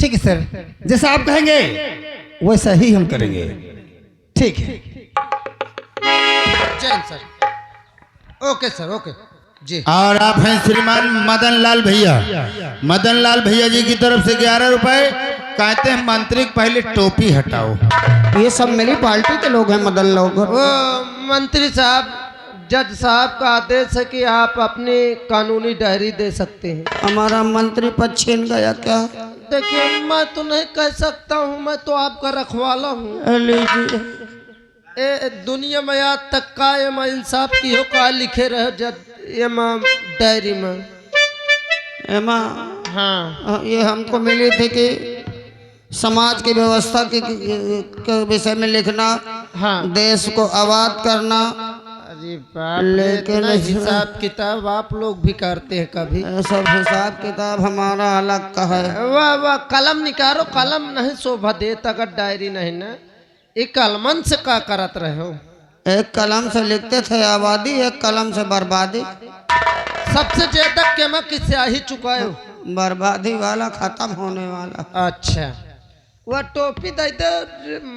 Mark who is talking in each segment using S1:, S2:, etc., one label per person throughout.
S1: ठीक है सर, जैसा आप कहेंगे वैसा ही हम करेंगे। ठीक है।
S2: जय सर। ओके सर, ओके जी।
S3: और आप हैं श्रीमान मदन लाल भैया। मदन लाल भैया जी की तरफ से 11 रुपए। कहते हैं मंत्री पहले टोपी हटाओ।
S4: ये सब मेरी पार्टी के लोग हैं मदन लोग।
S2: वो मंत्री साहब, जज साहब का आदेश है कि आप अपनी कानूनी डायरी दे सकते हैं।
S4: हमारा मंत्री पद छीन गया क्या?
S2: देखिए, मैं तो नहीं कह सकता हूँ, मैं तो आपका रखवाला हूँ।
S4: लीजिए।
S2: ए दुनिया में आज तक कायम इंसाफ की हो का लिखे रहे जज एमा डायरी में।
S4: एमा
S2: हाँ,
S4: ये हमको मिली थी कि समाज की व्यवस्था के विषय में लिखना,
S2: हाँ।
S4: देश को आबाद करना।
S2: अरे बाप,
S4: लेकिन
S2: हिसाब किताब आप लोग भी करते हैं कभी?
S4: सब हिसाब किताब हमारा अलग का है।
S2: वाह वाह, कलम निकालो। कलम नहीं शोभा देता अगर डायरी नहीं ना। एक कलमन से क्या करत रहे हो?
S4: एक कलम से लिखते थे आबादी, एक कलम से बर्बादी।
S2: सबसे ज्यादा केमा किससे आ ही चुका है?
S4: बर्बादी वाला खत्म होने वाला।
S2: अच्छा, वह टोपी दे दे,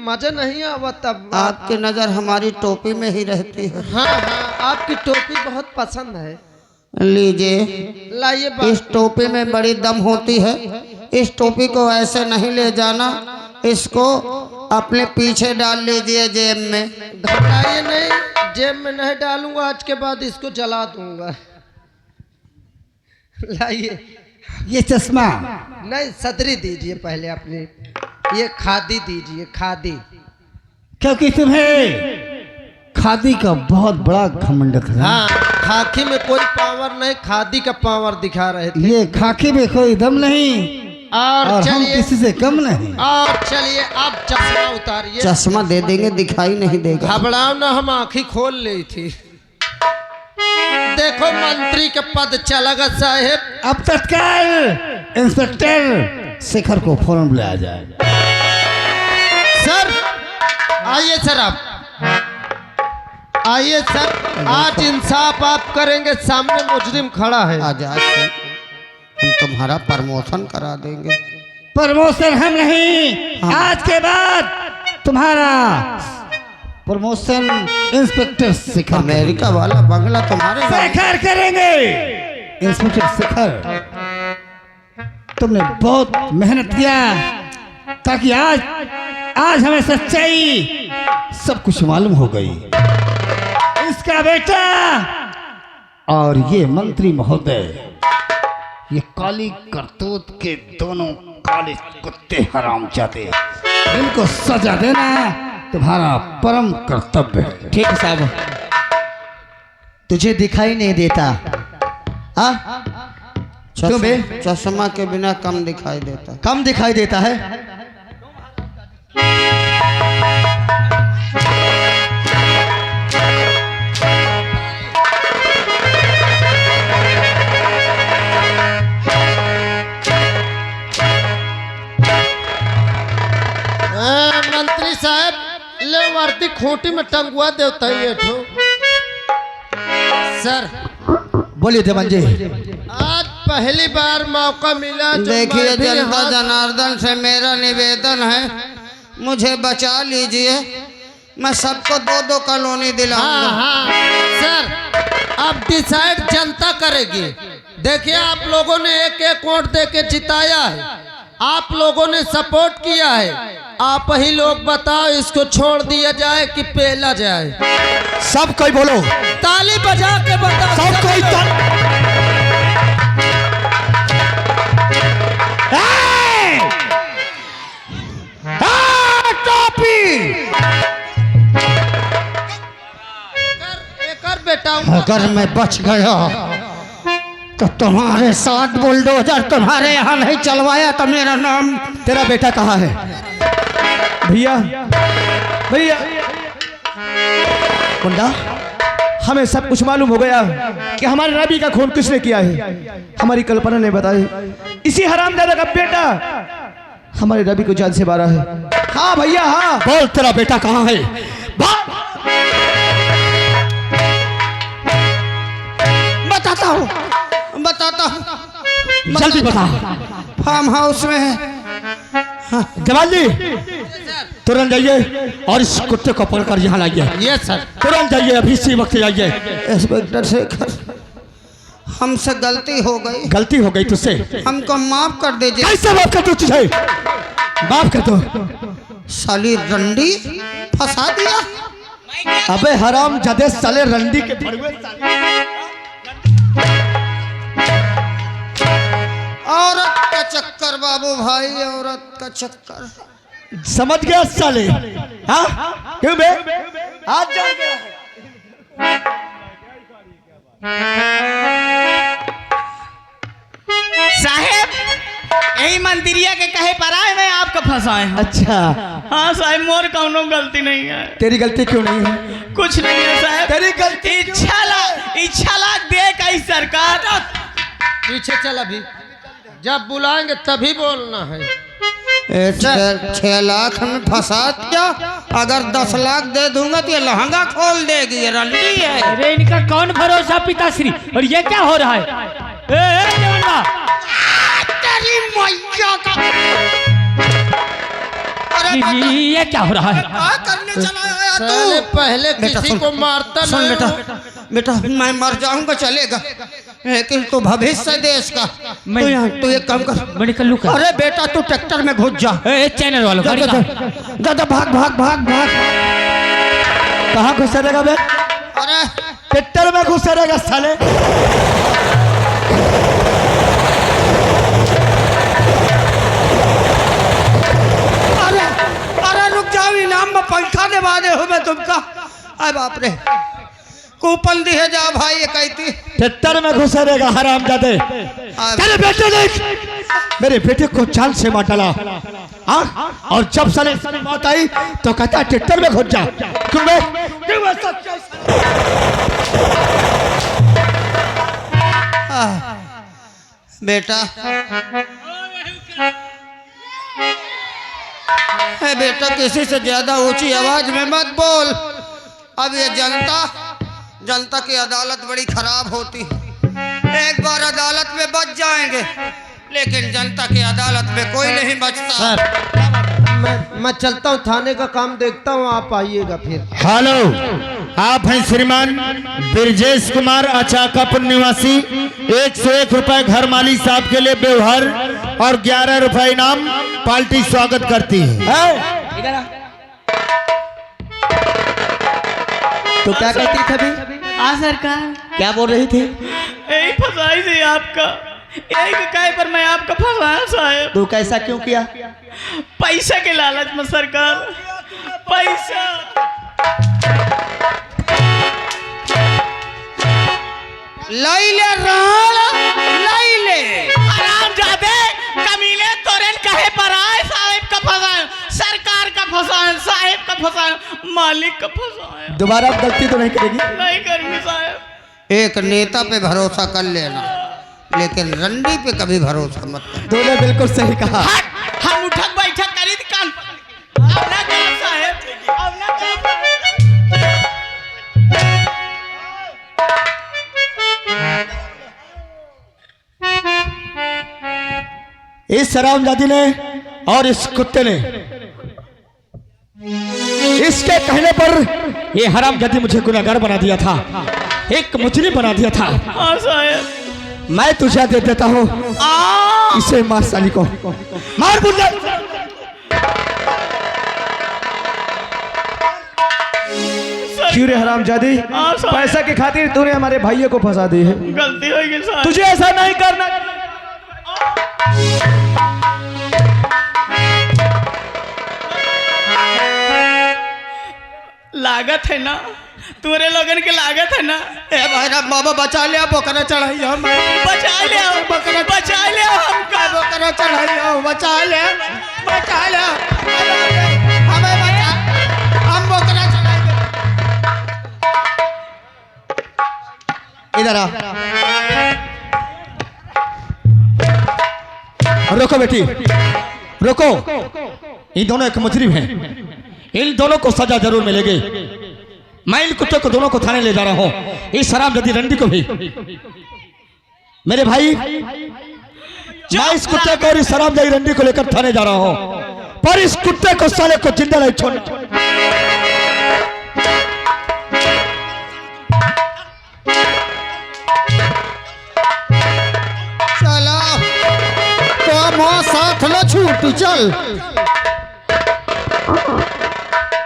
S2: मजा नहीं आवा तब।
S4: आपकी नजर हमारी टोपी में ही रहती है।
S2: हाँ हाँ, आपकी टोपी बहुत पसंद है।
S4: लीजिए,
S2: लाइए
S4: इस टोपी में बड़ी दम होती है। इस टोपी को ऐसे नहीं ले जाना, इसको अपने पीछे डाल लीजिए जेब में।
S2: घबराइए नहीं, जेब में नहीं डालूंगा, आज के बाद इसको जला दूंगा। लाइए।
S1: ये चश्मा
S2: नहीं, सदरी दीजिए पहले अपनी। ये खादी दीजिए, खादी।
S1: क्योंकि तुम्हें खादी का बहुत बड़ा घमंड था।
S2: हाँ, खाकी में कोई पावर नहीं, खादी का पावर दिखा रहे थे।
S1: ये खाकी में कोई दम नहीं,
S2: और
S1: और हम
S2: चलिए,
S1: किसी से कम नहीं।
S2: और चलिए अब चश्मा उतारिए।
S4: चश्मा दे देंगे, दिखाई नहीं देगा।
S2: घबराओ ना, हम आंखें खोल ली थी। देखो, मंत्री के पद चलेगा साहेब।
S1: अब तत्काल इंस्पेक्टर शेखर को फौरन बुलाया जाए।
S2: सर आइए, सर आप आइए सर। आज इंसाफ आप करेंगे, सामने मुजरिम खड़ा है।
S4: आज हम तुम्हारा प्रमोशन करा देंगे।
S1: प्रमोशन हम नहीं, आज के बाद तुम्हारा प्रमोशन इंस्पेक्टर शेखर
S4: अमेरिका वाला बंगला तुम्हारे
S1: शेखर करेंगे। इंस्पेक्टर शेखर, तुमने बहुत मेहनत किया ताकि आज हमें सच्चाई सब कुछ मालूम हो गई। इसका बेटा और ये मंत्री महोदय, ये काली करतूत के दोनों काले कुत्ते हरामजादे, इनको सजा देना तुम्हारा परम कर्तव्य है।
S5: ठीक है साहब, तुझे दिखाई नहीं देता? हाँ, क्यों बे?
S4: चश्मा के बिना कम दिखाई देता।
S5: कम दिखाई देता है?
S2: मंत्री साहब, ले वर्दी खूंटी में टंगवा देता है ठो। सर
S5: बोलिए देवन जी।
S2: आज पहली बार मौका मिला।
S4: देखिए, जनता जनार्दन से मेरा निवेदन है, मुझे बचा लीजिए। मैं सबको 2-2 कॉलोनी दिलाऊंगा।
S2: हाँ हाँ सर, अब डिसाइड जनता करेगी। देखिए, आप लोगों ने एक वोट दे के जिताया है, आप लोगों ने सपोर्ट किया है। आप ही लोग बताओ, इसको छोड़ दिया जाए कि पेला जाए?
S5: सब कोई बोलो,
S2: ताली बजा के बताओ।
S5: सब कोई
S1: टोपी
S2: एकर बेटा,
S4: अगर मैं बच गया तो तुम्हारे साथ बुलडोजर तुम्हारे यहाँ नहीं चलवाया तो मेरा नाम।
S5: तेरा बेटा कहाँ है? भैया भैया, मुंडा, हमें सब कुछ मालूम हो गया कि हमारे रवि का खून किसने किया है। हमारी कल्पना ने बताई, इसी हरामजादा का बेटा हमारे रवि को जान से मारा है। हाँ भैया, हाँ। बोल, तेरा बेटा कहाँ है?
S4: बताता हूँ,
S5: जल्दी बता।
S4: फार्म हाउस में है।
S1: जवान जी तुरंत जाइए और इस कुत्ते को पकड़कर यहाँ लाइए।
S2: ये सर।
S1: तुरंत जाइए, अभी इसी वक्त जाइए।
S4: इंस्पेक्टर शेखर, हमसे गलती हो गई।
S1: गलती हो गई तुझसे,
S4: हमको माफ कर दीजिए।
S1: कैसे माफ कर दो तुझे? माफ कर दो।
S4: साली रंडी फंसा दिया।
S1: अबे हराम जादे साले रंडी के भड़वे साले।
S4: औरत का चक्कर बाबू भाई, औरत का चक्कर।
S1: समझ गया साले? हाँ क्यों बे? आज जा गया है।
S6: साहेब यही मंदिरिया के कहे पर आए मैं आपका फंसाए हूँ।
S1: अच्छा,
S6: हाँ साहेब, मोर कौनो गलती नहीं है।
S1: तेरी गलती क्यों नहीं है?
S6: कुछ नहीं है साहेब,
S1: तेरी गलती
S6: इच्छा लाख दे कई सरकार।
S2: पीछे चल, अभी जब बुलाएंगे तभी बोलना है।
S4: 6 लाख में फंसा क्या? अगर 10 लाख दे दूंगा तो ये लहंगा खोल देगी। ये रंडी है।
S7: अरे इनका कौन भरोसा पिताश्री? और ये क्या हो रहा है?
S4: तेरी मैया का। अरे
S7: ये क्या हो रहा है?
S4: क्या करने चला आया
S2: साले
S4: तू?
S2: पहले
S4: बेटा
S2: किसी
S4: सुन,
S2: को मारता
S4: सुन
S2: नहीं
S4: बेटा,
S2: हो।
S4: बेटा मैं मर जाऊंगा चलेगा, लेकिन तू भविष्य है देश का। तू एक काम कर,
S7: बड़े कल्लू का।
S4: अरे बेटा तू ट्रैक्टर में घुस जा।
S7: चैनल वालों
S4: जा,
S7: गाड़ी
S4: जा,
S7: का।
S4: जा, जा, भाग भाग भाग भाग।
S1: कहाँ घुसा रहेगा बे?
S4: अरे
S1: ट्रैक्टर में घुसा रहेगा साले।
S4: अरे अरे रुक जाओ, इनाम में पंखा दे दे हो मैं तुमका। अरे बाप रे, कूपन दिए जा भाई। ये कहती
S1: ट्रैक्टर में घुसा रहेगा हराम जादे। तेरे बेटे देख, मेरे बेटे को जान से मार डाला। हाँ, और जब साले मौत आई तो कहता है ट्रैक्टर में घुस जा। क्यों बे? क्यों ऐसा?
S4: बेटा, है बेटा, किसी से ज्यादा ऊंची आवाज में मत बोल। अब ये जनता की अदालत बड़ी खराब होती है। एक बार अदालत में बच जाएंगे, लेकिन जनता की अदालत में कोई नहीं बचता।
S2: सर मैं चलता हूँ, थाने का काम देखता हूँ, आप आइएगा फिर।
S3: हेलो, आप हैं श्रीमान ब्रजेश कुमार अचाकापुर निवासी। 101 रुपए घर मालिक साहब के लिए व्यवहार और 11 रुपए इनाम। पार्टी स्वागत करती है।
S7: इधर आ।
S1: तो क्या कहती थी अभी?
S6: सरकार
S1: क्या बोल रही थी?
S6: यही फंसाई थी आपका, यही के कहे पर मैं आपका फंसाया साहेब।
S1: तू कैसा क्यों किया?
S6: पैसा के लालच में सरकार, पैसा।
S4: लैले राण लैले,
S6: आराम जादे कमीले तोरेन कहे पर आए। साहेब का फंसाए, सरकार का फंसाए, साहेब का फंसाए, मालिक का फंसाए।
S1: दोबारा गलती तो नहीं करेगी?
S6: नहीं करूंगी साहेब।
S4: एक नेता पे भरोसा कर लेना, लेकिन रंडी पे कभी भरोसा मत कर।
S1: तूने बिल्कुल सही कहा।
S6: हम उठक बैठक करी थी कान अब ना कर साहेब, अब ना कर।
S1: इस हरामजादी ने और इस कुत्ते ने, इसके कहने पर ये हरामजादी मुझे गुनहगार बना दिया था, एक मुजरिम बना दिया था।
S6: हाँ साहेब।
S1: मैं तुझे दे देता हूँ, इसे मार साली को, मार बुल्ला।
S5: क्यों रे हरामजादी?
S6: हाँ, साहब।
S5: पैसा की खातिर तूने हमारे भाइयों को फंसा दी है।
S6: गलती हो गई साहब।
S5: तुझे ऐसा नहीं करना।
S6: लागत है ना, तुम्हारे लोगन के लागत है ना।
S4: ए भाई बाबा बचा लिया, बोकरा चढ़ाई हम।
S6: बचा लिया, बचा लिया हमका।
S4: बोकरा चढ़ाई हो, बचा ले, बचा ले, हमें बचा, हम बोकरा चढ़ाई।
S1: इधर आ। रोको बेटी, रोको। इन दोनों एक मुजरिम हैं, इन दोनों को सजा जरूर मिलेगी। मैं इन कुत्ते को दोनों को थाने ले जा रहा हूँ, इस हरामजादी रंडी को भी। मेरे भाई, मैं इस कुत्ते को और इस हरामजादी रंडी को लेकर थाने जा रहा हूँ। पर इस कुत्ते को साले को जिंदा नहीं छोड़ना।
S4: चला तो मां साथ न छूट चल।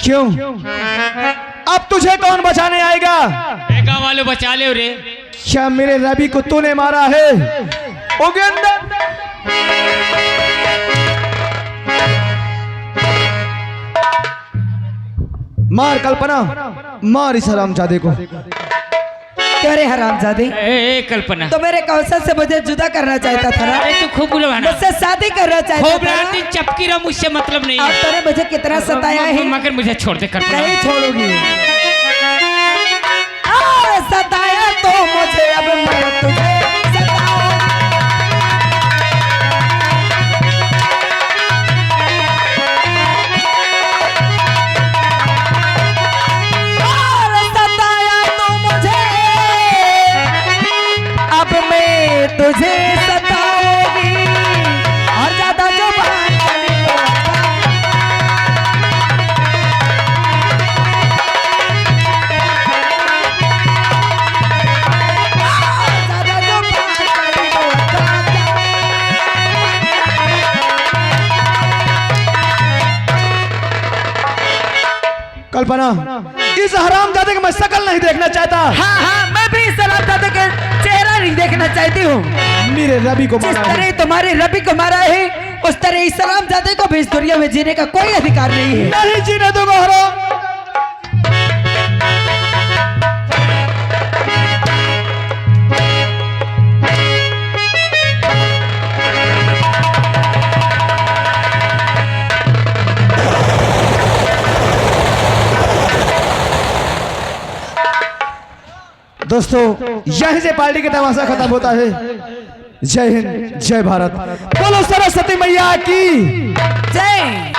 S5: क्यों? अब तुझे कौन बचाने आएगा?
S7: गाँव वाले बचा ले रे।
S5: क्या मेरे रवि को तूने मारा है? उगेंद्र मार कल्पना, मार इस हरामजादे को।
S8: क्या रे हरामजादी,
S7: ए कल्पना,
S8: तो मेरे कौशल से मुझे जुदा करना चाहता था ना?
S7: अरे तू खूब बुरा बना,
S8: मुझसे शादी करना चाहता
S7: खूब
S8: था
S7: रात दिन चपकी रहा, मुझसे मतलब नहीं
S8: अब
S7: है।
S8: तूने मुझे कितना सताया है।
S7: मगर मुझे छोड़ दे कल्पना।
S8: नहीं छोड़ूंगी। और सताया तो मुझे, अब मैं तुझे सताऊंगी। और सताया तो मुझे, अब मैं तुझे सताऊंगी। और ज्यादा जो बात करी तो ज्यादा जो बात करी तो
S5: कल्पना, इस हरामजादे को मैं शकल नहीं देखना चाहता।
S8: हाँ हाँ, मैं भी इस हरामजादे के चेहरा नहीं देखना चाहती हूँ।
S5: मेरे रवि को
S8: जिस
S5: मारा है।
S8: तरह तुम्हारे रवि को मारा है, उस तरह इस हरामजादे को भी इस दुनिया में जीने का कोई अधिकार नहीं है।
S5: नहीं जीने दूंगा हराम। दोस्तों, यहीं से पार्टी का तमाशा खत्म होता है। जय हिंद, जय भारत, बोलो सरस्वती मैया की
S8: जय।